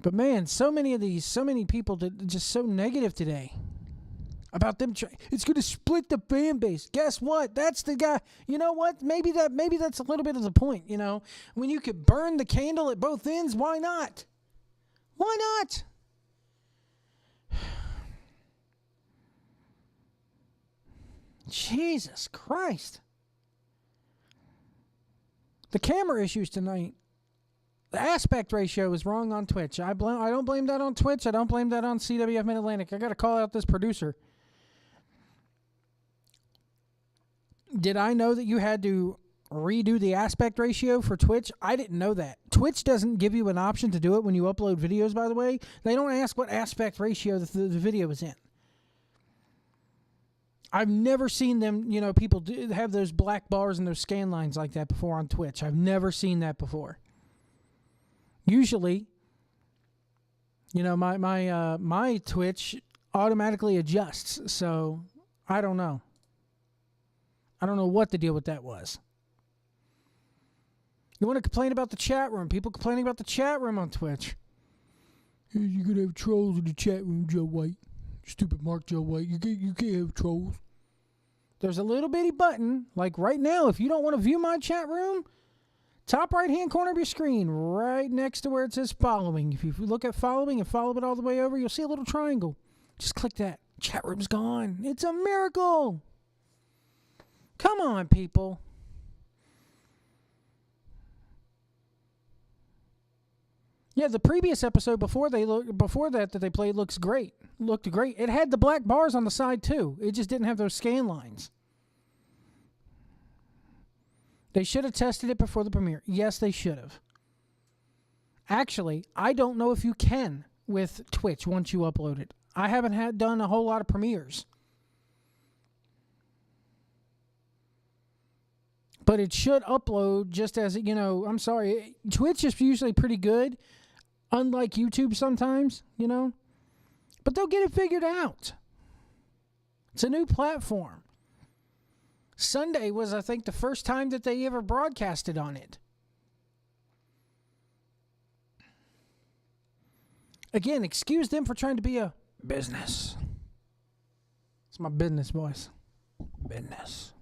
But man, so many people just so negative today about them. It's going to split the fan base. Guess what? That's the guy. You know what? Maybe that's a little bit of the point. You know, when you could burn the candle at both ends, why not? Why not? Jesus Christ. The camera issues tonight. The aspect ratio is wrong on Twitch. I don't blame that on Twitch. I don't blame that on CWF Mid-Atlantic. I got to call out this producer. Did I know that you had to redo the aspect ratio for Twitch? I didn't know that. Twitch doesn't give you an option to do it when you upload videos, by the way. They don't ask what aspect ratio the video is in. I've never seen them, people have those black bars and those scan lines like that before on Twitch. I've never seen that before. Usually, my Twitch automatically adjusts, so I don't know. I don't know what the deal with that was. You want to complain about the chat room? People complaining about the chat room on Twitch. You're going to have trolls in the chat room, Joe White. Stupid Mark Joe White. You can't have trolls. There's a little bitty button, like right now, if you don't want to view my chat room, top right-hand corner of your screen, right next to where it says following. If you look at following and follow it all the way over, you'll see a little triangle. Just click that. Chat room's gone. It's a miracle. Come on, people. Yeah, the previous episode before that they played looked great. It had the black bars on the side too. It just didn't have those scan lines. They should have tested it before the premiere. Yes, they should have. Actually, I don't know if you can with Twitch once you upload it. I haven't done a whole lot of premieres. But it should upload just as, I'm sorry. Twitch is usually pretty good, unlike YouTube sometimes, But they'll get it figured out. It's a new platform. Sunday was, I think, the first time that they ever broadcasted on it. Again, excuse them for trying to be a business. It's my business voice. Business.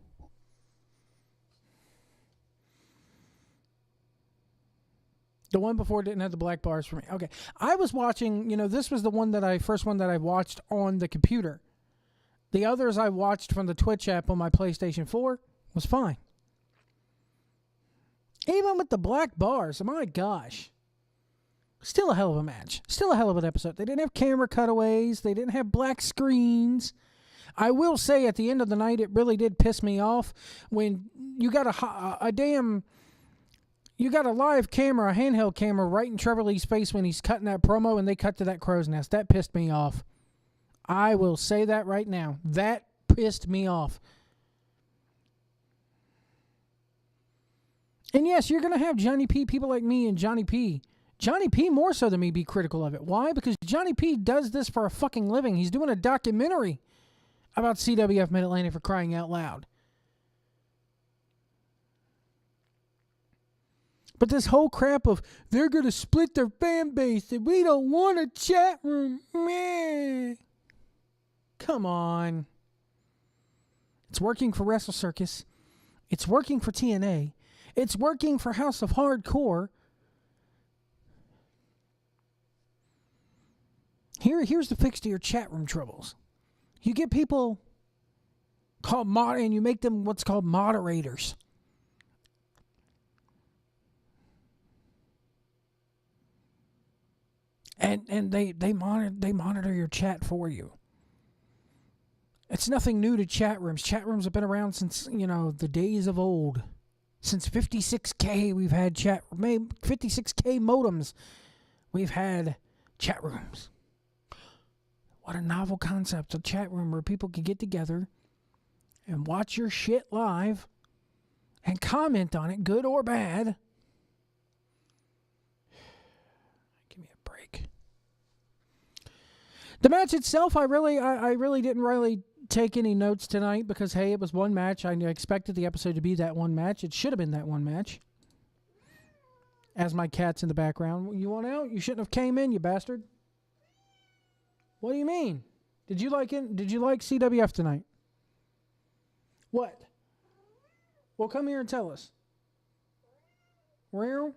The one before didn't have the black bars for me. Okay. I was watching, this was the first one that I watched on the computer. The others I watched from the Twitch app on my PlayStation 4 was fine. Even with the black bars, my gosh. Still a hell of a match. Still a hell of an episode. They didn't have camera cutaways. They didn't have black screens. I will say at the end of the night, it really did piss me off when you got you got a live camera, a handheld camera, right in Trevor Lee's face when he's cutting that promo, and they cut to that crow's nest. That pissed me off. I will say that right now. That pissed me off. And yes, you're going to have Johnny P, people like me and Johnny P. Johnny P more so than me be critical of it. Why? Because Johnny P does this for a fucking living. He's doing a documentary about CWF Mid-Atlantic, for crying out loud. But this whole crap of they're going to split their fan base and we don't want a chat room. Meh. Come on. It's working for Wrestle Circus. It's working for TNA. It's working for House of Hardcore. Here's the fix to your chat room troubles. You get people called and you make them what's called moderators. And they monitor your chat for you. It's nothing new to chat rooms. Chat rooms have been around since, the days of old. Since 56K, we've had 56K modems. We've had chat rooms. What a novel concept, a chat room where people can get together and watch your shit live and comment on it, good or bad. Give me a break. The match itself, I really didn't take any notes tonight because, hey, it was one match. I expected the episode to be that one match. It should have been that one match. As my cat's in the background. You want out? You shouldn't have came in, you bastard. What do you mean? Did you like it? Did you like CWF tonight? What? Well, come here and tell us. Where?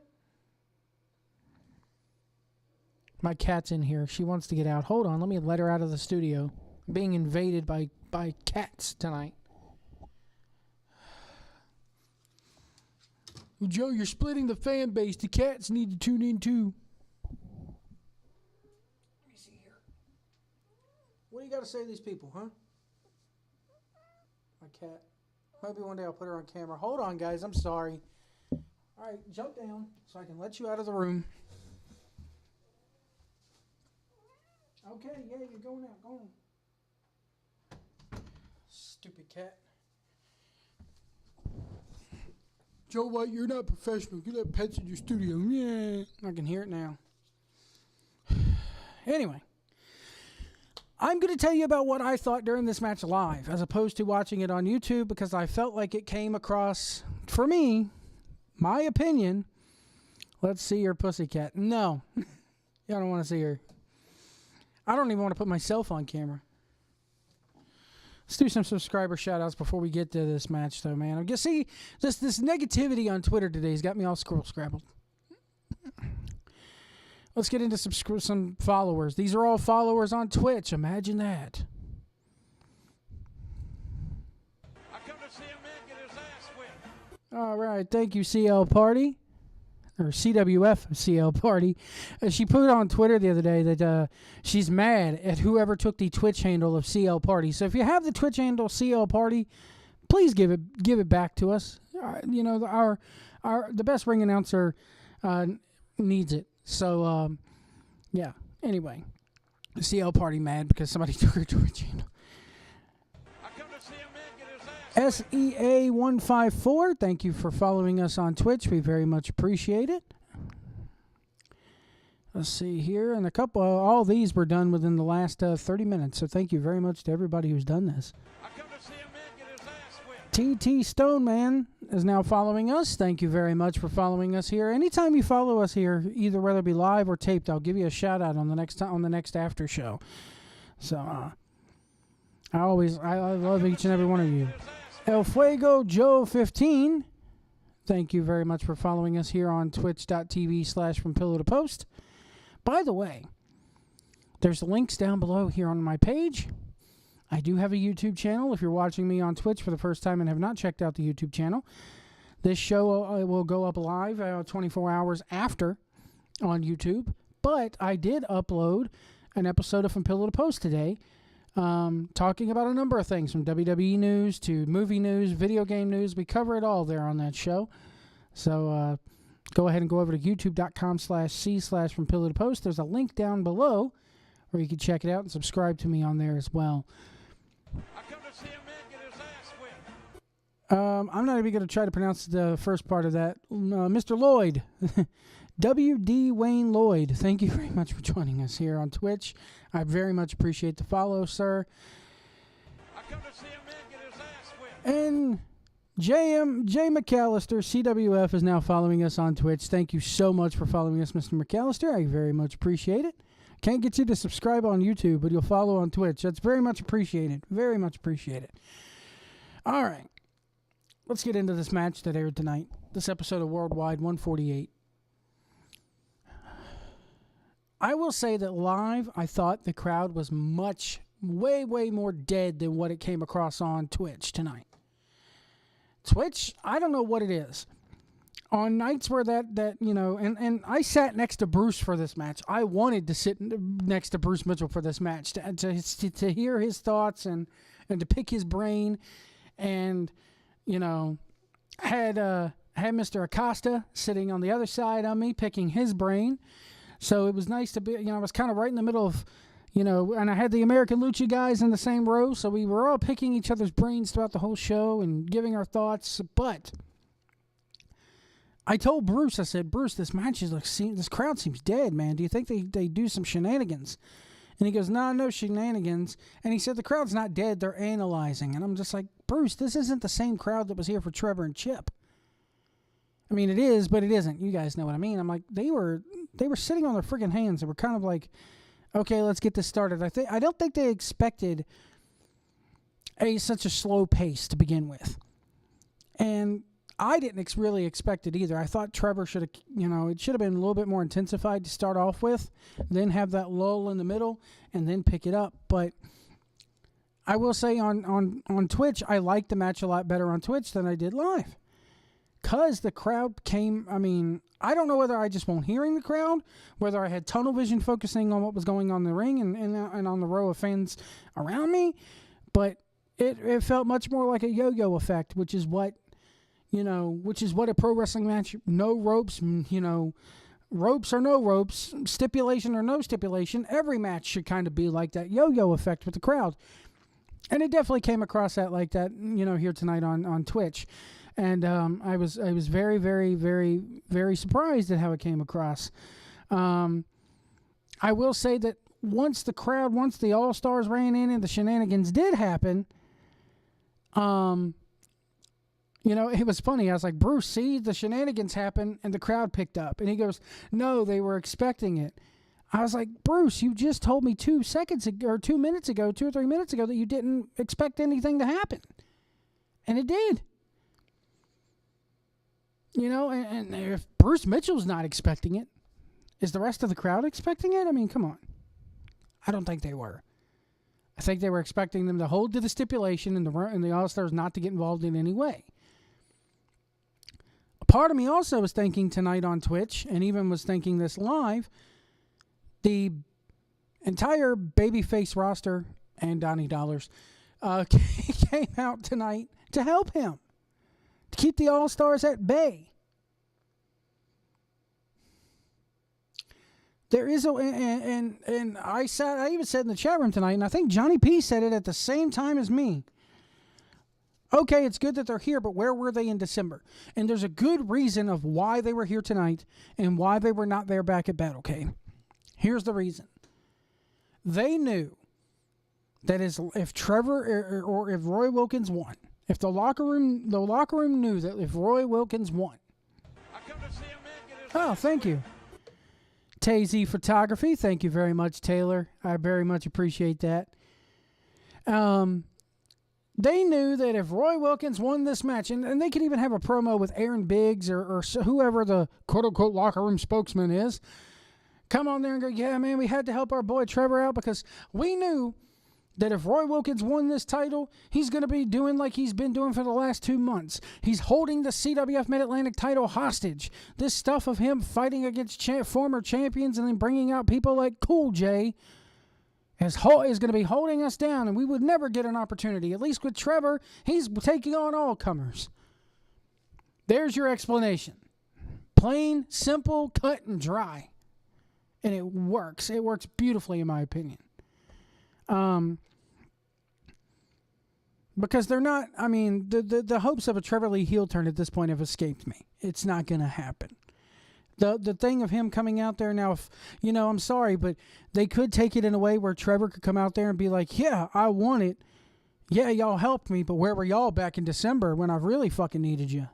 My cat's in here. She wants to get out. Hold on. Let me let her out of the studio. I'm being invaded by cats tonight. Well, Joe, you're splitting the fan base. The cats need to tune in too. Let me see here. What do you got to say to these people, huh? My cat. Maybe one day I'll put her on camera. Hold on, guys. I'm sorry. All right, jump down so I can let you out of the room. Okay, yeah, you're going out. Go on. Stupid cat. Joe White, you're not professional. You let pets in your studio. Yeah. I can hear it now. Anyway. I'm going to tell you about what I thought during this match live, as opposed to watching it on YouTube, because I felt like it came across, for me, my opinion. Let's see your pussycat. No. I don't want to see her. I don't even want to put myself on camera. Let's do some subscriber shout-outs before we get to this match, though, man. I guess, see, this negativity on Twitter today has got me all scrabbled. Let's get into some followers. These are all followers on Twitch. Imagine that. I come to see a man get his ass whipped. All right. Thank you, CL Party. Or CWF CL Party. She put on Twitter the other day that she's mad at whoever took the Twitch handle of CL Party. So if you have the Twitch handle CL Party, please give it back to us. You know, the best ring announcer needs it. So, yeah. Anyway, CL Party mad because somebody took her Twitch handle. SEA154, thank you for following us on Twitch. We very much appreciate it. Let's see here. And all these were done within the last 30 minutes. So thank you very much to everybody who's done this. TT Stoneman is now following us. Thank you very much for following us here. Anytime you follow us here, either whether it be live or taped, I'll give you a shout out on the next after show. So I love each and every one of you. El Fuego Joe 15. Thank you very much for following us here on twitch.tv/from pillow to post. By the way, there's links down below here on my page. I do have a YouTube channel. If you're watching me on Twitch for the first time and have not checked out the YouTube channel, this show will go up live 24 hours after on YouTube. But I did upload an episode of From Pillow to Post today, talking about a number of things, from WWE news to movie news, video game news. We cover it all there on that show. So go ahead and go over to youtube.com/c/from pillow to post. There's a link down below where you can check it out and subscribe to me on there as well. I come to see a man get his ass whipped. I'm not even going to try to pronounce the first part of that. Mr. Lloyd. W.D. Wayne Lloyd, thank you very much for joining us here on Twitch. I very much appreciate the follow, sir. I come to see a man get his ass whipped. And J. McAllister, CWF, is now following us on Twitch. Thank you so much for following us, Mr. McAllister. I very much appreciate it. Can't get you to subscribe on YouTube, but you'll follow on Twitch. That's very much appreciated. Very much appreciated. All right. Let's get into this match that aired tonight. This episode of Worldwide 148. I will say that live, I thought the crowd was way more dead than what it came across on Twitch tonight. Twitch, I don't know what it is. On nights where that you know, and I sat next to Bruce for this match. I wanted to sit next to Bruce Mitchell for this match to hear his thoughts and to pick his brain, and you know, had Mr. Acosta sitting on the other side of me picking his brain. So it was nice to be, you know, I was kind of right in the middle of, you know, and I had the American Lucha guys in the same row, so we were all picking each other's brains throughout the whole show and giving our thoughts. But I told Bruce, I said, Bruce, this crowd seems dead, man. Do you think they do some shenanigans? And he goes, no shenanigans. And he said, the crowd's not dead, they're analyzing. And I'm just like, Bruce, this isn't the same crowd that was here for Trevor and Chip. I mean, it is, but it isn't. You guys know what I mean. I'm like, they were sitting on their freaking hands. They were kind of like, okay, let's get this started. I don't think they expected such a slow pace to begin with. And I didn't really expect it either. I thought Trevor should have, it should have been a little bit more intensified to start off with, then have that lull in the middle, and then pick it up. But I will say on Twitch, I liked the match a lot better on Twitch than I did live. Because the crowd came, I don't know whether I just won't hearing the crowd, whether I had tunnel vision focusing on what was going on in the ring and on the row of fans around me, but it felt much more like a yo-yo effect, which is what a pro wrestling match, no ropes, ropes or no ropes, stipulation or no stipulation, every match should kind of be like that yo-yo effect with the crowd. And it definitely came across that like that, here tonight on Twitch. And I was very, very, very, very surprised at how it came across. I will say that once the All-Stars ran in and the shenanigans did happen, it was funny. I was like, Bruce, see, the shenanigans happened and the crowd picked up. And he goes, no, they were expecting it. I was like, Bruce, you just told me 2 or 3 minutes ago that you didn't expect anything to happen. And it did. And if Bruce Mitchell's not expecting it, is the rest of the crowd expecting it? I mean, come on. I don't think they were. I think they were expecting them to hold to the stipulation and the All-Stars not to get involved in any way. A part of me also was thinking tonight on Twitch, and even was thinking this live, the entire babyface roster and Donnie Dollars came out tonight to help him, to keep the All-Stars at bay. There is and I even said in the chat room tonight, and I think Johnny P said it at the same time as me. Okay, it's good that they're here, but where were they in December? And there's a good reason of why they were here tonight and why they were not there back at Battle Cave. Here's the reason. They knew that if Trevor or if Roy Wilkins won, if the locker room knew that if Roy Wilkins won. Oh, thank you. Tazy Photography, thank you very much, Taylor. I very much appreciate that. They knew that if Roy Wilkins won this match, and they could even have a promo with Aaron Biggs or whoever the quote-unquote locker room spokesman is, come on there and go, yeah, man, we had to help our boy Trevor out because we knew that if Roy Wilkins won this title, he's going to be doing like he's been doing for the last 2 months. He's holding the CWF Mid-Atlantic title hostage. This stuff of him fighting against former champions and then bringing out people like Cool J is going to be holding us down, and we would never get an opportunity. At least with Trevor, he's taking on all comers. There's your explanation. Plain, simple, cut, and dry. And it works. It works beautifully, in my opinion. Because they're not, the hopes of a Trevor Lee heel turn at this point have escaped me. It's not going to happen. The thing of him coming out there now, I'm sorry, but they could take it in a way where Trevor could come out there and be like, yeah, I won it. Yeah, y'all helped me, but where were y'all back in December when I really fucking needed you?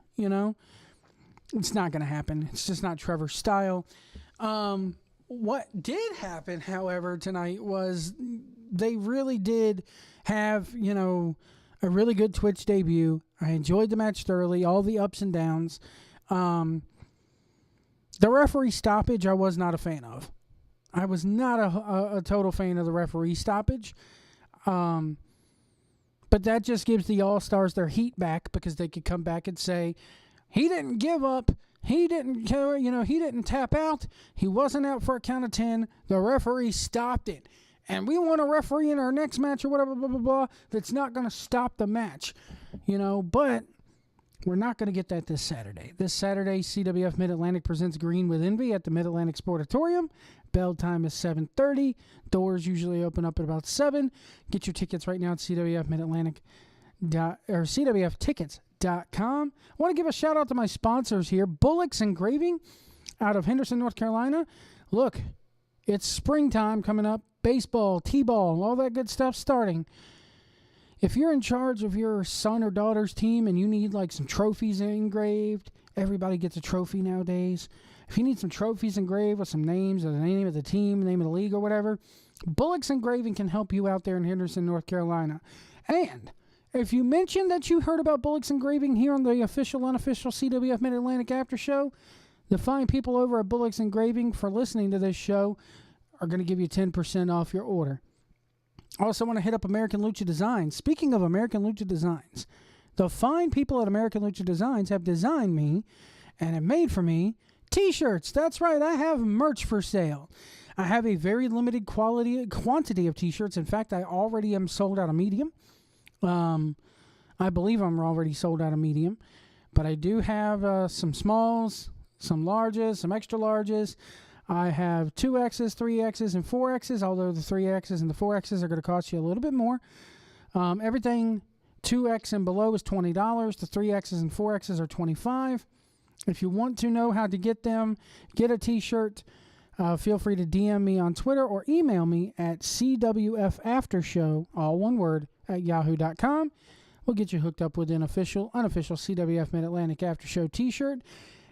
It's not going to happen. It's just not Trevor's style. What did happen, however, tonight was they really did have, a really good Twitch debut. I enjoyed the match thoroughly, all the ups and downs. The referee stoppage I was not a fan of. I was not a total fan of the referee stoppage. But that just gives the All-Stars their heat back because they could come back and say, he didn't give up. He didn't, he didn't tap out. He wasn't out for a count of 10. The referee stopped it. And we want a referee in our next match or whatever, blah, blah, blah, that's not going to stop the match. But we're not going to get that this Saturday. This Saturday, CWF Mid-Atlantic presents Green with Envy at the Mid-Atlantic Sportatorium. Bell time is 7:30. Doors usually open up at about 7. Get your tickets right now at CWFtickets.com. I want to give a shout out to my sponsors here. Bullock's Engraving out of Henderson, North Carolina. Look, it's springtime coming up. Baseball, t-ball, all that good stuff starting. If you're in charge of your son or daughter's team and you need like some trophies engraved Everybody gets a trophy nowadays. If you need some trophies engraved with some names or the name of the team, the name of the league or whatever, Bullocks Engraving can help you out there in Henderson, North Carolina. And if you mention that you heard about Bullocks Engraving here on the official, unofficial CWF Mid-Atlantic After Show, the fine people over at Bullocks Engraving for listening to this show are going to give you 10% off your order. I also want to hit up American Lucha Designs. Speaking of American Lucha Designs, the fine people at American Lucha Designs have designed me and have made for me T-shirts. That's right, I have merch for sale. I have a very limited quantity of T-shirts. In fact, I already am sold out of medium. I believe I'm already sold out of medium. But I do have some smalls, some larges, some extra larges. I have 2Xs, 3Xs, and 4Xs, although the 3Xs and the 4Xs are going to cost you a little bit more. Everything 2X and below is $20. The 3Xs and 4Xs are $25. If you want to know how to get them, get a T-shirt, feel free to DM me on Twitter or email me at CWFAftershow, all one word, at yahoo.com. We'll get you hooked up with an unofficial CWF Mid-Atlantic After Show T-shirt.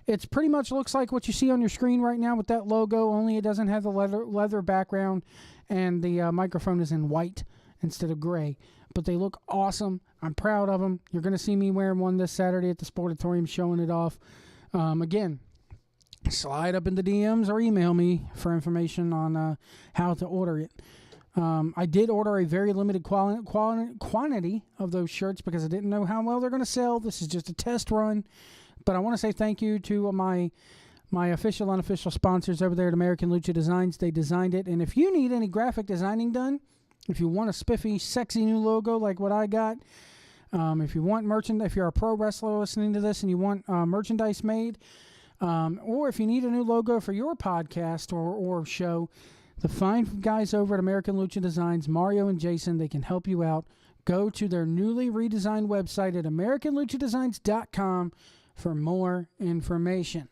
It's pretty much looks like what you see on your screen right now with that logo, only it doesn't have the leather background, and the microphone is in white instead of gray. But they look awesome. I'm proud of them. You're going to see me wearing one this Saturday at the Sportatorium showing it off. Again, slide up in the DMs or email me for information on how to order it. I did order a very limited quantity of those shirts because I didn't know how well they're going to sell. This is just a test run. But I want to say thank you to my official, unofficial sponsors over there at American Lucha Designs. They designed it. And if you need any graphic designing done, if you want a spiffy, sexy new logo like what I got, if you want merchandise, if you're a pro wrestler listening to this and you want merchandise made, or if you need a new logo for your podcast or show, the fine guys over at American Lucha Designs, Mario and Jason, they can help you out. Go to their newly redesigned website at AmericanLuchaDesigns.com for more information.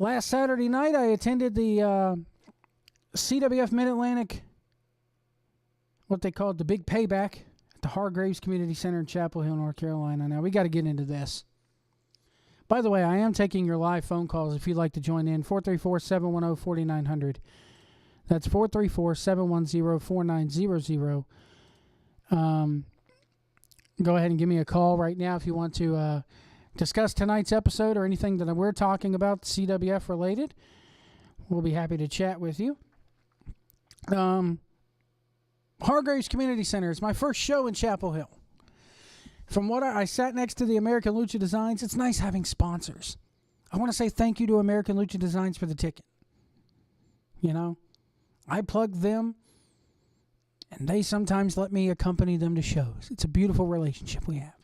Last Saturday night, I attended the CWF Mid-Atlantic, what they called the Big Payback, at the Hargraves Community Center in Chapel Hill, North Carolina. Now, we got to get into this. By the way, I am taking your live phone calls if you'd like to join in. 434-710-4900. That's 434-710-4900. Go ahead and give me a call right now if you want to discuss tonight's episode or anything that we're talking about CWF related. We'll be happy to chat with you. Hargraves Community Center is my first show in Chapel Hill. From what I sat next to the American Lucha Designs, it's nice having sponsors. I want to say thank you to American Lucha Designs for the ticket. You know, I plug them, and they sometimes let me accompany them to shows. It's a beautiful relationship we have.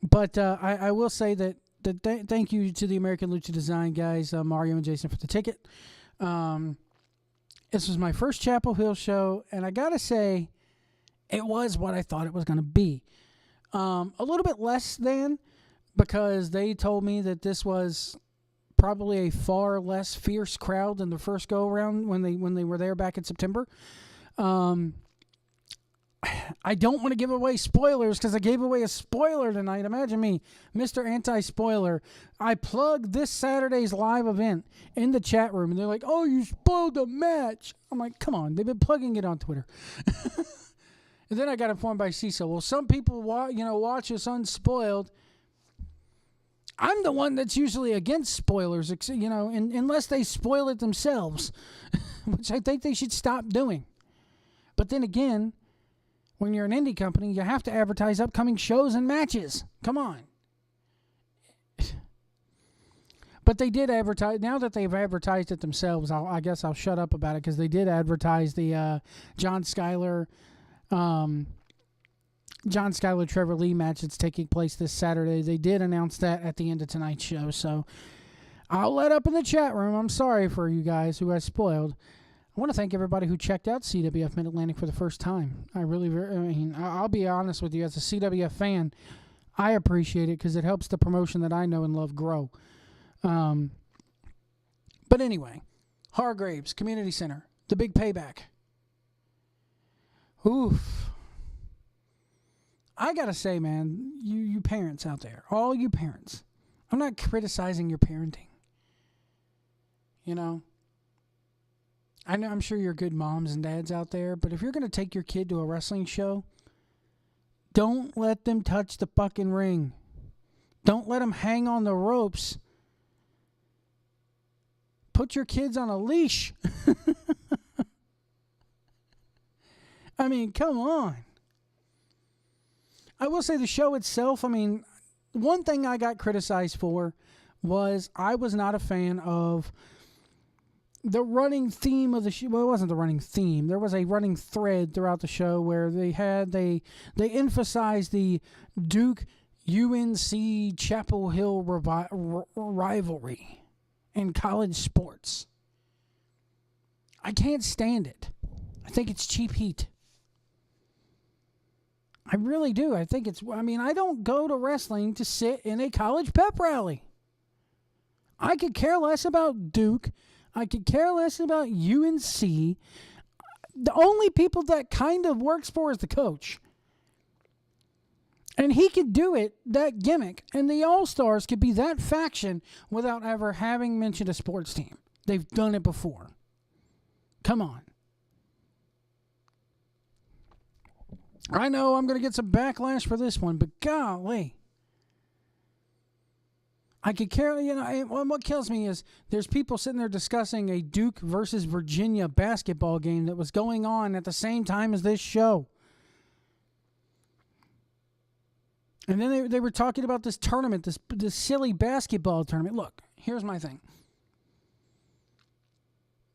But I will say that thank you to the American Lucha Design guys, Mario and Jason, for the ticket. This was my first Chapel Hill show, and I got to say, it was what I thought it was going to be. A little bit less than, because they told me that this was probably a far less fierce crowd than the first go-around when they were there back in September. I don't want to give away spoilers because I gave away a spoiler tonight. Imagine me, Mr. Anti-Spoiler. I plugged this Saturday's live event in the chat room, and they're like, "Oh, you spoiled the match." I'm like, "Come on!" They've been plugging it on Twitter. And then I got informed by Cecil. Well, some people watch us unspoiled. I'm the one that's usually against spoilers, unless they spoil it themselves, which I think they should stop doing. But then again, when you're an indie company, you have to advertise upcoming shows and matches. Come on. But they did advertise. Now that they've advertised it themselves, I guess I'll shut up about it, because they did advertise the John Schuyler Trevor Lee match that's taking place this Saturday. They did announce that at the end of tonight's show. So I'll let up in the chat room. I'm sorry for you guys who I spoiled. I want to thank everybody who checked out CWF Mid-Atlantic for the first time. I'll be honest with you, as a CWF fan, I appreciate it because it helps the promotion that I know and love grow. But anyway, Hargraves Community Center, the Big Payback. Oof. I got to say, man, you parents out there, all you parents, I'm not criticizing your parenting. You know, I'm sure you're good moms and dads out there, but if you're going to take your kid to a wrestling show, don't let them touch the fucking ring. Don't let them hang on the ropes. Put your kids on a leash. I mean, come on. I will say the show itself, I mean, one thing I got criticized for was I was not a fan of the running theme of the show. Well, it wasn't the running theme. There was a running thread throughout the show where they emphasized the Duke UNC Chapel Hill rivalry in college sports. I can't stand it. I think it's cheap heat. I really do. I don't go to wrestling to sit in a college pep rally. I could care less about Duke. I could care less about UNC. The only people that kind of works for is the coach. And he could do it, that gimmick, and the All-Stars could be that faction without ever having mentioned a sports team. They've done it before. Come on. I know I'm going to get some backlash for this one, but golly. I could care, what kills me is there's people sitting there discussing a Duke versus Virginia basketball game that was going on at the same time as this show. And then they were talking about this tournament, this silly basketball tournament. Look, here's my thing.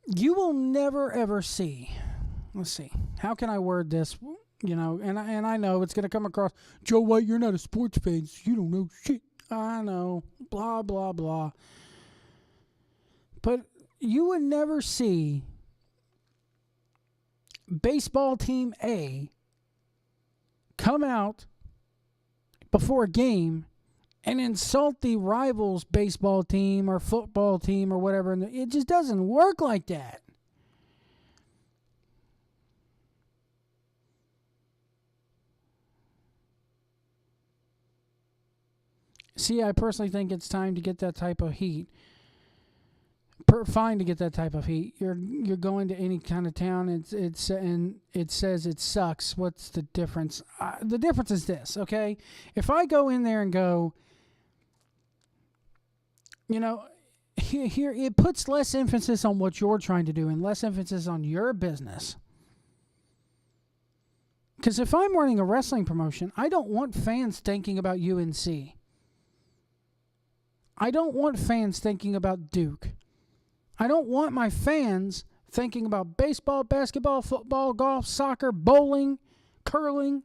You will never, ever see, let's see, how can I word this? And I know it's going to come across, Joe White, you're not a sports fan, so you don't know shit. I know, blah, blah, blah. But you would never see baseball team A come out before a game and insult the rival's baseball team or football team or whatever. And it just doesn't work like that. See, I personally think it's time to get that type of heat. Fine to get that type of heat. You're going to any kind of town, and it says it sucks. What's the difference? The difference is this, okay? If I go in there and go, here it puts less emphasis on what you're trying to do and less emphasis on your business. Because if I'm running a wrestling promotion, I don't want fans thinking about UNC. I don't want fans thinking about Duke. I don't want my fans thinking about baseball, basketball, football, golf, soccer, bowling, curling.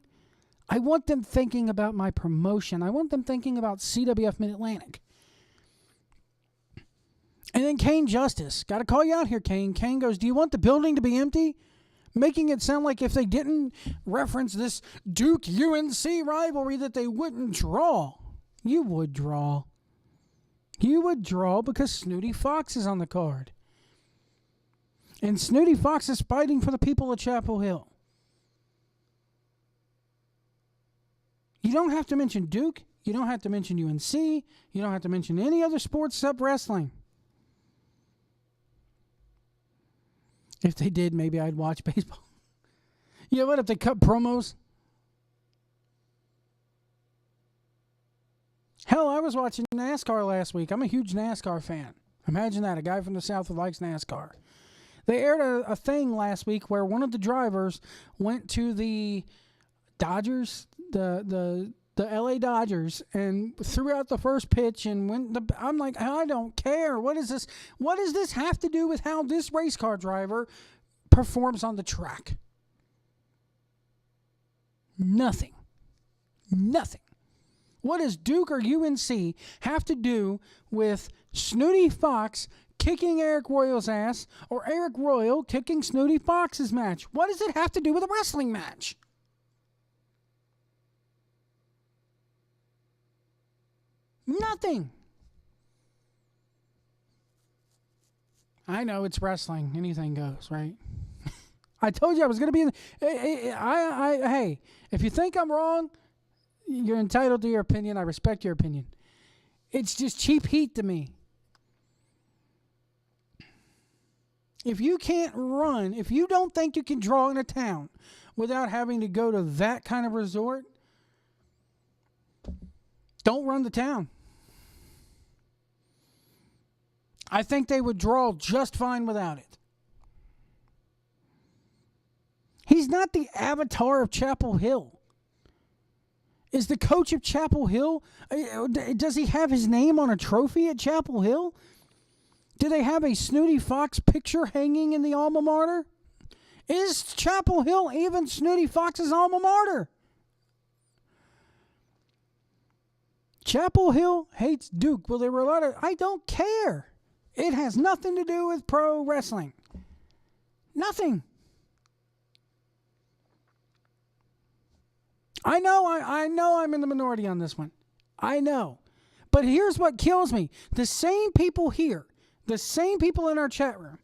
I want them thinking about my promotion. I want them thinking about CWF Mid-Atlantic. And then Kane Justice. Got to call you out here, Kane. Kane goes, do you want the building to be empty? Making it sound like if they didn't reference this Duke-UNC rivalry that they wouldn't draw. You would draw. You would draw because Snooty Fox is on the card. And Snooty Fox is fighting for the people of Chapel Hill. You don't have to mention Duke. You don't have to mention UNC. You don't have to mention any other sports except wrestling. If they did, maybe I'd watch baseball. You know what? If they cut promos. Hell, I was watching NASCAR last week. I'm a huge NASCAR fan. Imagine that, a guy from the South who likes NASCAR. They aired a thing last week where one of the drivers went to the Dodgers, the LA Dodgers, and threw out the first pitch and I'm like, I don't care. What is this? What does this have to do with how this race car driver performs on the track? Nothing. Nothing. What does Duke or UNC have to do with Snooty Fox kicking Eric Royal's ass or Eric Royal kicking Snooty Fox's match? What does it have to do with a wrestling match? Nothing. I know it's wrestling. Anything goes, right? I told you I was going to be in... Hey, if you think I'm wrong... you're entitled to your opinion. I respect your opinion. It's just cheap heat to me. If you can't run, if you don't think you can draw in a town without having to go to that kind of resort, don't run the town. I think they would draw just fine without it. He's not the avatar of Chapel Hill. Is the coach of Chapel Hill, does he have his name on a trophy at Chapel Hill? Do they have a Snooty Fox picture hanging in the alma mater? Is Chapel Hill even Snooty Fox's alma mater? Chapel Hill hates Duke. Well, there were a lot of... I don't care. It has nothing to do with pro wrestling. Nothing. I know I'm in the minority on this one. I know. But here's what kills me. The same people here, the same people in our chat room,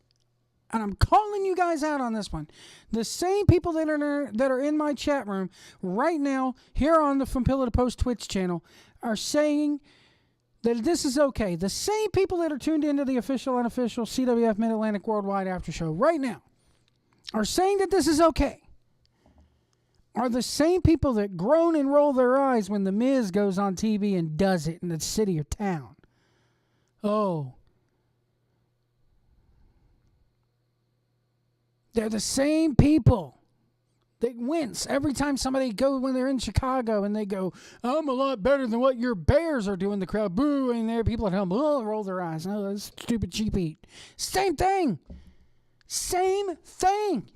and I'm calling you guys out on this one, the same people that are in my chat room right now here on the From Pillow to Post Twitch channel are saying that this is okay. The same people that are tuned into the official, unofficial CWF Mid-Atlantic Worldwide After Show right now are saying that this is okay. Are the same people that groan and roll their eyes when The Miz goes on TV and does it in the city or town. Oh. They're the same people that wince every time somebody goes when they're in Chicago and they go, I'm a lot better than what your Bears are doing. The crowd boo, and there are people at home roll their eyes. Oh, that's stupid cheap heat. Same thing. Same thing.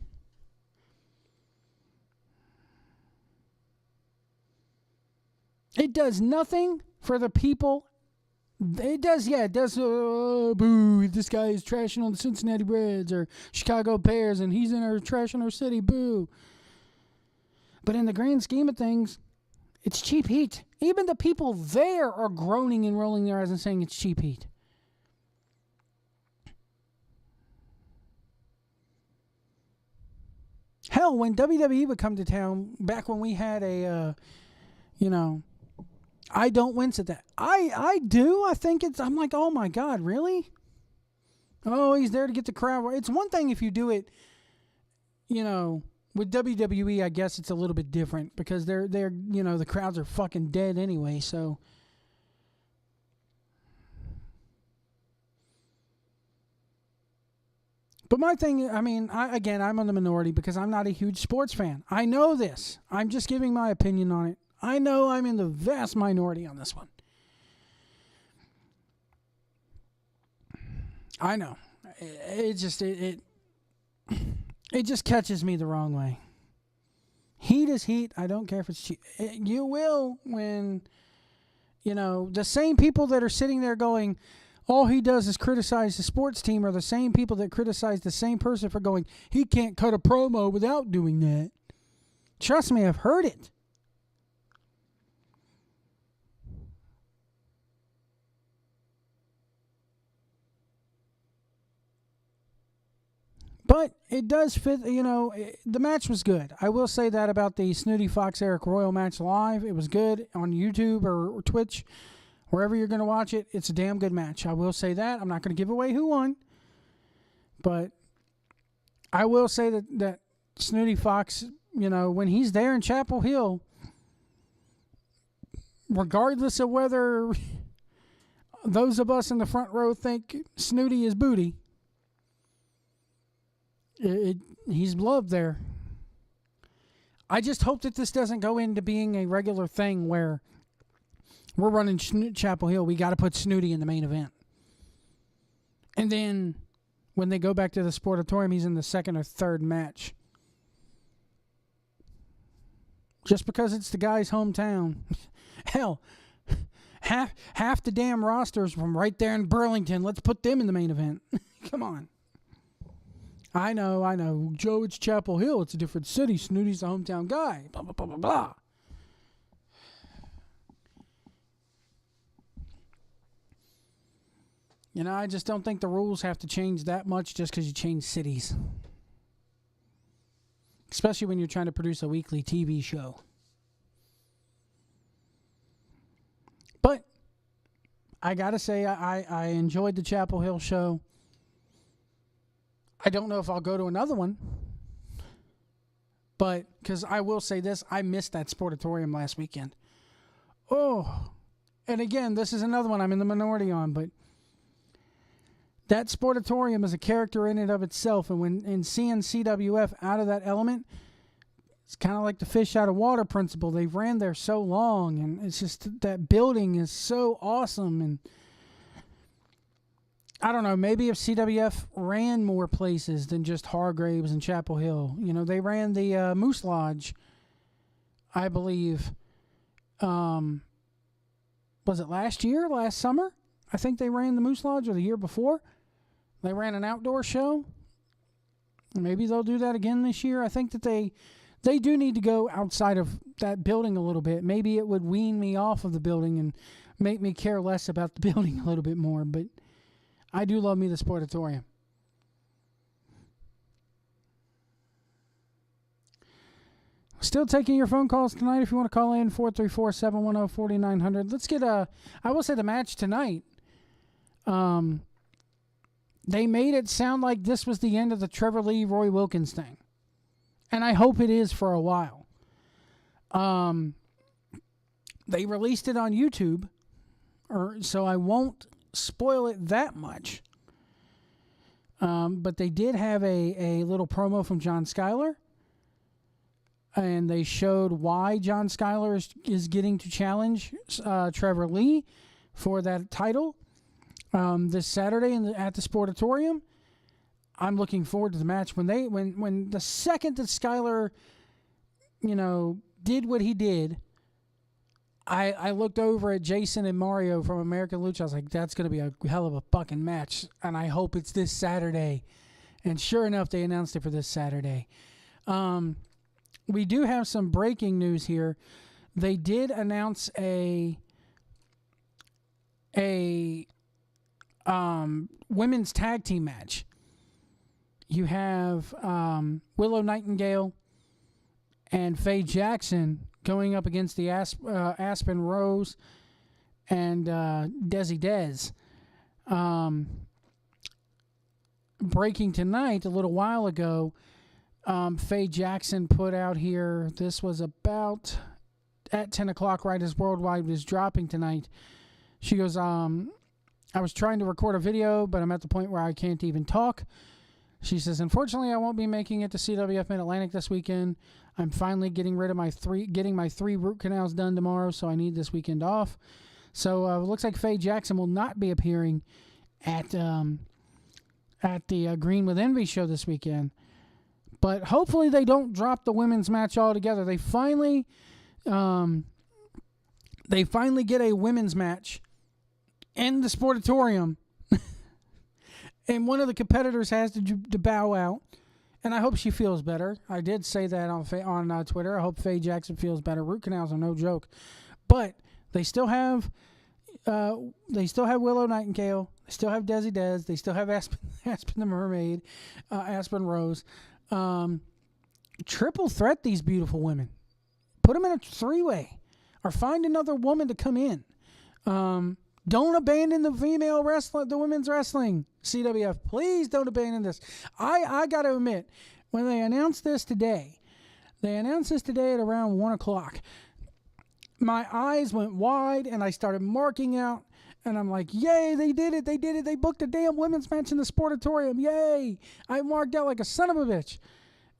It does nothing for the people. It does, boo, this guy is trashing on the Cincinnati Reds or Chicago Bears, and he's in our trashing our city, boo. But in the grand scheme of things, it's cheap heat. Even the people there are groaning and rolling their eyes and saying it's cheap heat. Hell, when WWE would come to town, back when we had a, I don't wince at that. I do. I'm like, oh my God, really? Oh, he's there to get the crowd. It's one thing if you do it, with WWE, I guess it's a little bit different because they're the crowds are fucking dead anyway, so. But my thing, I'm on the minority because I'm not a huge sports fan. I know this. I'm just giving my opinion on it. I know I'm in the vast minority on this one. I know. It just catches me the wrong way. Heat is heat. I don't care if it's cheap. You will when, the same people that are sitting there going, all he does is criticize the sports team are the same people that criticize the same person for going, he can't cut a promo without doing that. Trust me, I've heard it. But it does fit, the match was good. I will say that about the Snooty Fox Eric Royal match live. It was good on YouTube or Twitch, wherever you're going to watch it. It's a damn good match. I will say that. I'm not going to give away who won. But I will say that Snooty Fox, when he's there in Chapel Hill, regardless of whether those of us in the front row think Snooty is booty, he's loved there. I just hope that this doesn't go into being a regular thing where we're running Chapel Hill. We got to put Snooty in the main event. And then when they go back to the Sportatorium, he's in the second or third match. Just because it's the guy's hometown. Hell, half the damn rosters from right there in Burlington. Let's put them in the main event. Come on. I know. Joe, it's Chapel Hill. It's a different city. Snooty's the hometown guy. Blah, blah, blah, blah, blah. I just don't think the rules have to change that much just because you change cities. Especially when you're trying to produce a weekly TV show. I got to say, I enjoyed the Chapel Hill show. I don't know if I'll go to another one. But, because I will say this, I missed that Sportatorium last weekend. Oh, and again, this is another one I'm in the minority on, but that Sportatorium is a character in and of itself. And when seeing CWF out of that element, it's kind of like the fish out of water principle. They've ran there so long, and it's just that building is so awesome. And I don't know, maybe if CWF ran more places than just Hargraves and Chapel Hill. You know, they ran the Moose Lodge, I believe. Was it last summer? I think they ran the Moose Lodge, or the year before. They ran an outdoor show. Maybe they'll do that again this year. I think that they do need to go outside of that building a little bit. Maybe it would wean me off of the building and make me care less about the building a little bit more. But I do love me the Sportatorium. Still taking your phone calls tonight. If you want to call in, 434-710-4900. Let's get I will say the match tonight. They made it sound like this was the end of the Trevor Lee, Roy Wilkins thing. And I hope it is for a while. They released it on YouTube, so I won't spoil it that much. But they did have a little promo from John Schuyler. And they showed why John Schuyler is getting to challenge Trevor Lee for that title this Saturday at the Sportatorium. I'm looking forward to the match. When the second that Schuyler, did what he did, I looked over at Jason and Mario from American Lucha. I was like, that's going to be a hell of a fucking match, and I hope it's this Saturday. And sure enough, they announced it for this Saturday. We do have some breaking news here. They did announce a women's tag team match. You have Willow Nightingale and Faye Jackson going up against the Aspen Rose and Desi Dez. Breaking tonight, a little while ago, Faye Jackson put out here, this was about at 10 o'clock, right as Worldwide was dropping tonight. She goes, I was trying to record a video, but I'm at the point where I can't even talk. She says, unfortunately, I won't be making it to CWF Mid-Atlantic this weekend. I'm finally getting my three root canals done tomorrow, so I need this weekend off. So it looks like Faye Jackson will not be appearing at the Green with Envy show this weekend. But hopefully they don't drop the women's match altogether. They finally get a women's match in the Sportatorium. And one of the competitors has to bow out. And I hope she feels better. I did say that on Twitter. I hope Faye Jackson feels better. Root canals are no joke. But they still have Willow Nightingale. They still have Desi Dez. They still have Aspen the Mermaid, Aspen Rose. Triple threat these beautiful women. Put them in a three-way, or find another woman to come in. Don't abandon the women's wrestling. CWF, please don't abandon this. I got to admit, when they announced this today at around 1 o'clock, my eyes went wide and I started marking out. And I'm like, yay, they did it. They booked a damn women's match in the Sportatorium. Yay. I marked out like a son of a bitch.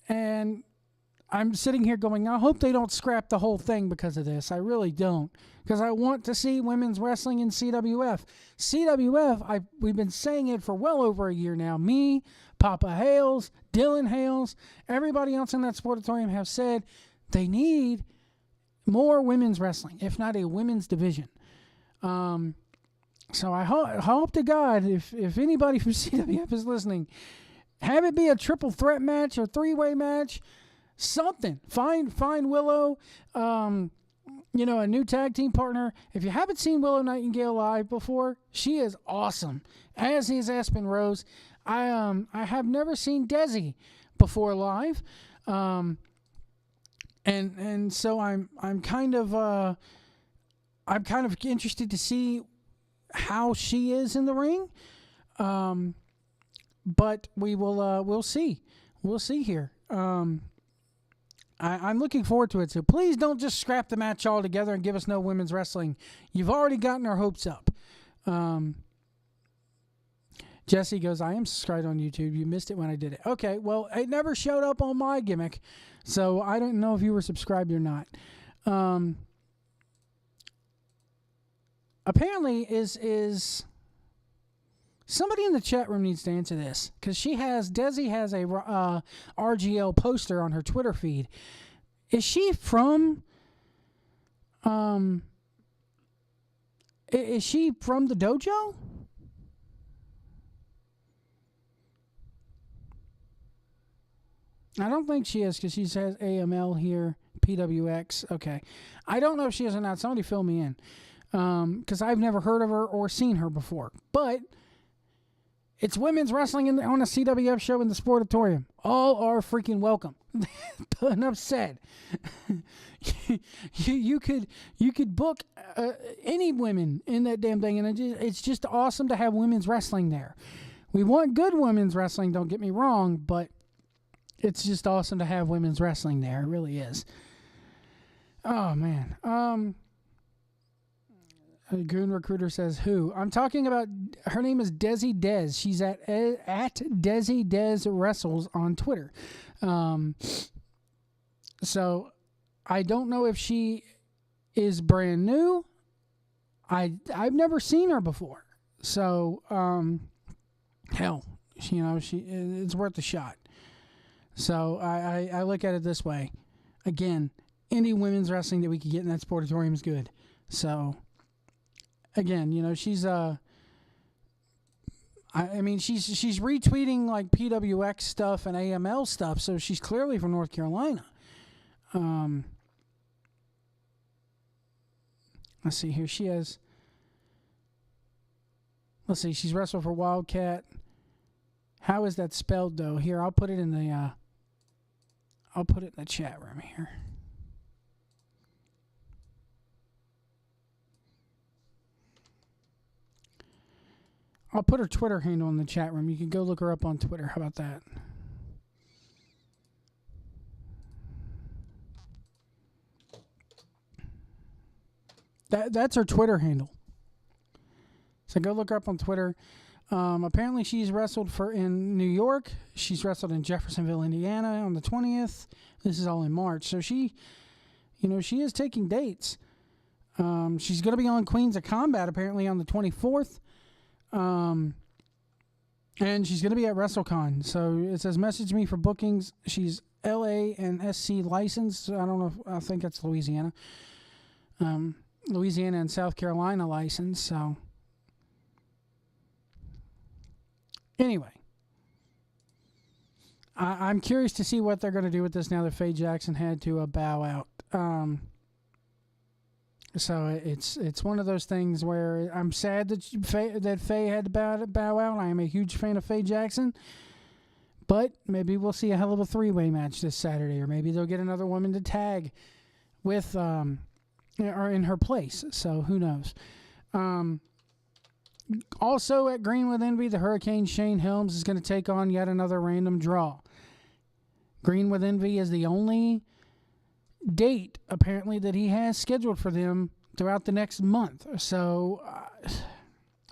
And I'm sitting here going, I hope they don't scrap the whole thing because of this. I really don't. Because I want to see women's wrestling in CWF. CWF, we've been saying it for well over a year now. Me, Papa Hales, Dylan Hales, everybody else in that Sportatorium have said they need more women's wrestling, if not a women's division. So I hope to God, if anybody from CWF is listening, have it be a triple threat match or three-way match, something. Find Willow, a new tag team partner. If you haven't seen Willow Nightingale live before, she is awesome, as is Aspen Rose. I have never seen Desi before live, and so I'm kind of interested to see how she is in the ring. But we'll see. We'll see here. I'm looking forward to it. So please don't just scrap the match altogether and give us no women's wrestling. You've already gotten our hopes up. Jesse goes, I am subscribed on YouTube. You missed it when I did it. Okay, well, it never showed up on my gimmick, so I don't know if you were subscribed or not. Apparently, is somebody in the chat room needs to answer this, because Desi has a RGL poster on her Twitter feed. Is she from the dojo? I don't think she is, because she says AML here, PWX. Okay. I don't know if she is or not. Somebody fill me in, because I've never heard of her or seen her before. But it's women's wrestling on a CWF show in the Sportatorium. All are freaking welcome. Enough said. you could book any women in that damn thing, and it's just awesome to have women's wrestling there. We want good women's wrestling, don't get me wrong, but it's just awesome to have women's wrestling there. It really is. Oh, man. Goon Recruiter says, who? I'm talking about, her name is Desi Dez. She's at Desi Dez Wrestles on Twitter. So, I don't know if she is brand new. I've never seen her before. So, hell, it's worth a shot. So I look at it this way. Again, any women's wrestling that we could get in that Sportatorium is good. So, again, she's she's retweeting like PWX stuff and AML stuff, so she's clearly from North Carolina. Let's see here. She's wrestled for Wildcat. How is that spelled though? Here, I'll put it in the chat room here. I'll put her Twitter handle in the chat room. You can go look her up on Twitter. How about that? That's her Twitter handle. So go look her up on Twitter. Apparently she's wrestled in New York. She's wrestled in Jeffersonville, Indiana on the 20th. This is all in March. So she is taking dates. She's going to be on Queens of Combat apparently on the 24th. And she's going to be at WrestleCon. So it says, message me for bookings. She's LA and SC licensed. I don't know. I think that's Louisiana. Louisiana and South Carolina licensed. So anyway, I'm curious to see what they're going to do with this now that Faye Jackson had to bow out. So it's one of those things where I'm sad that Faye had to bow out. I am a huge fan of Faye Jackson, but maybe we'll see a hell of a three-way match this Saturday, or maybe they'll get another woman to tag with or in her place. So who knows? Also at Green with Envy, the Hurricane Shane Helms is going to take on yet another random draw. Green with Envy is the only date apparently that he has scheduled for them throughout the next month. So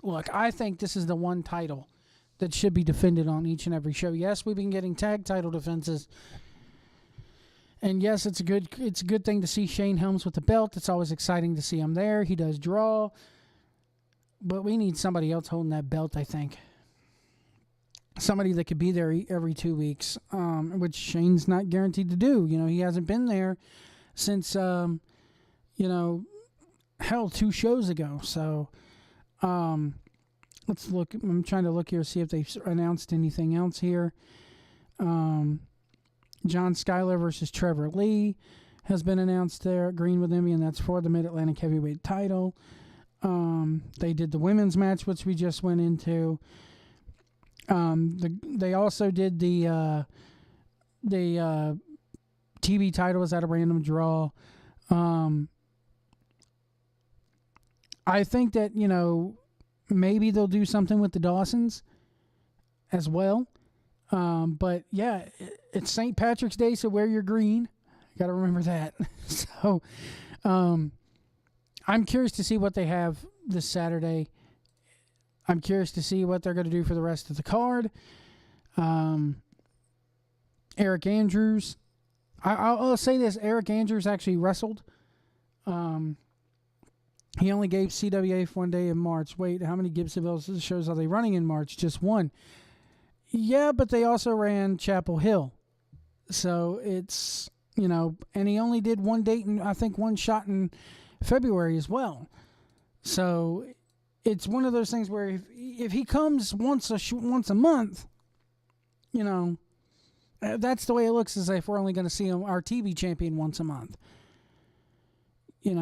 look, I think this is the one title that should be defended on each and every show. Yes, we've been getting tag title defenses, and yes, it's a good thing to see Shane Helms with the belt. It's always exciting to see him there. He does draw, but we need somebody else holding that belt, I think. Somebody that could be there every 2 weeks, which Shane's not guaranteed to do. He hasn't been there since, 2 shows ago. So, let's look. I'm trying to look here, see if they've announced anything else here. John Skyler versus Trevor Lee has been announced there. Green with Envy, and that's for the Mid-Atlantic Heavyweight title. They did the women's match, which we just went into. They also did the TV title was at a random draw. I think that, maybe they'll do something with the Dawsons as well. But yeah, it's St. Patrick's Day, so wear your green. Got to remember that. So I'm curious to see what they have this Saturday. I'm curious to see what they're going to do for the rest of the card. Eric Andrews. I'll say this. Eric Andrews actually wrestled. He only gave CWF one day in March. Wait, how many Gibsonville shows are they running in March? Just one. Yeah, but they also ran Chapel Hill. So it's, and he only did one date and I think one shot in February as well. So it's one of those things where if he comes once a month, that's the way it looks, as if we're only going to see him, our TV champion, once a month. We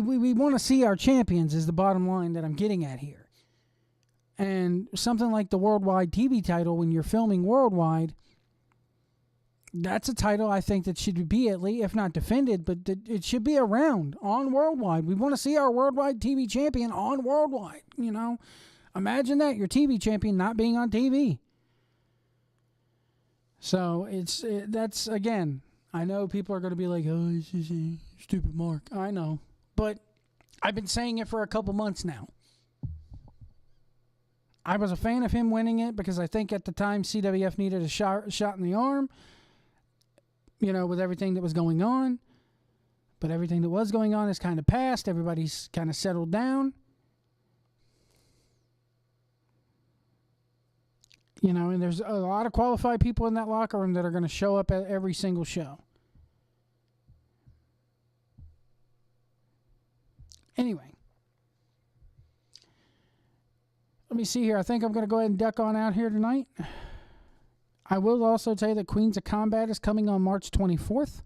want to see our champions is the bottom line that I'm getting at here. And something like the worldwide TV title, when you're filming worldwide, that's a title I think that should be at least, if not defended, but it should be around on worldwide. We want to see our worldwide TV champion on worldwide, Imagine that, your TV champion not being on TV. So that's, again, I know people are going to be like, oh, this is a stupid mark. I know. But I've been saying it for a couple months now. I was a fan of him winning it because I think at the time CWF needed a shot in the arm, with everything that was going on. But everything that was going on is kind of past. Everybody's kind of settled down. And there's a lot of qualified people in that locker room that are going to show up at every single show. Anyway. Let me see here. I think I'm going to go ahead and duck on out here tonight. I will also tell you that Queens of Combat is coming on March 24th.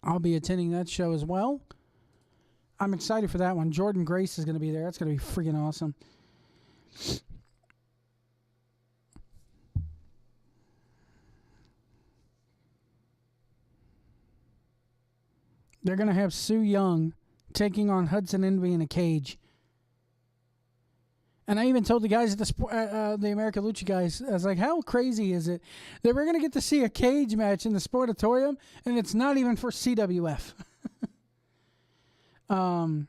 I'll be attending that show as well. I'm excited for that one. Jordan Grace is going to be there. That's going to be freaking awesome. They're going to have Sue Young taking on Hudson Envy in a cage. And I even told the guys at the American Lucha guys, I was like, how crazy is it that we're going to get to see a cage match in the Sportatorium, and it's not even for CWF? I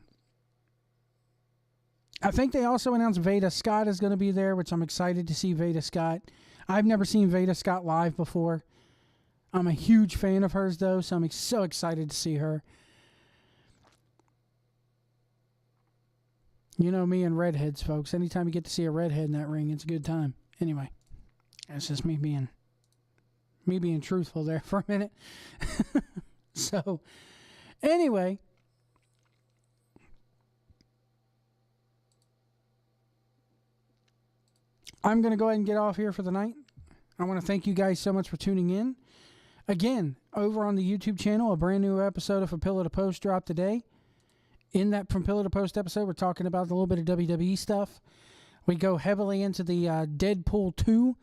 think they also announced Veda Scott is going to be there, which I'm excited to see Veda Scott. I've never seen Veda Scott live before. I'm a huge fan of hers, though, so I'm so excited to see her. You know me and redheads, folks. Anytime you get to see a redhead in that ring, it's a good time. Anyway, that's just me being truthful there for a minute. So, anyway, I'm going to go ahead and get off here for the night. I want to thank you guys so much for tuning in. Again, over on the YouTube channel, a brand new episode of From Pillow to Post dropped today. In that From Pillow to Post episode, we're talking about a little bit of WWE stuff. We go heavily into the Deadpool 2.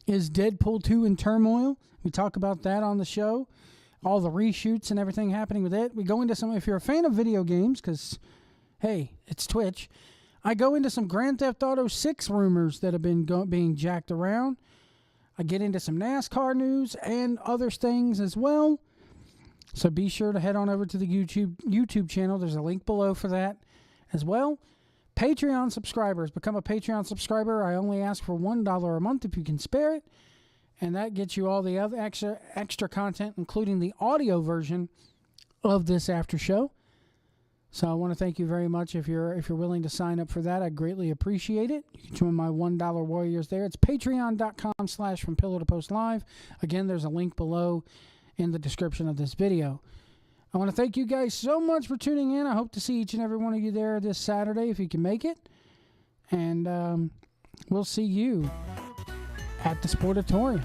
Is Deadpool 2 in turmoil? We talk about that on the show. All the reshoots and everything happening with it. We go into some, if you're a fan of video games, because, hey, it's Twitch, I go into some Grand Theft Auto 6 rumors that have been being jacked around. I get into some NASCAR news and other things as well. So be sure to head on over to the YouTube channel. There's a link below for that as well. Patreon subscribers. Become a Patreon subscriber. I only ask for $1 a month if you can spare it. And that gets you all the other extra content, including the audio version of this after show. So I want to thank you very much if you're willing to sign up for that. I greatly appreciate it. You can join my $1 warriors there. It's patreon.com/FromPillowToPostLive. Again, there's a link below in the description of this video. I want to thank you guys so much for tuning in. I hope to see each and every one of you there this Saturday if you can make it. And we'll see you at the Sportatorium.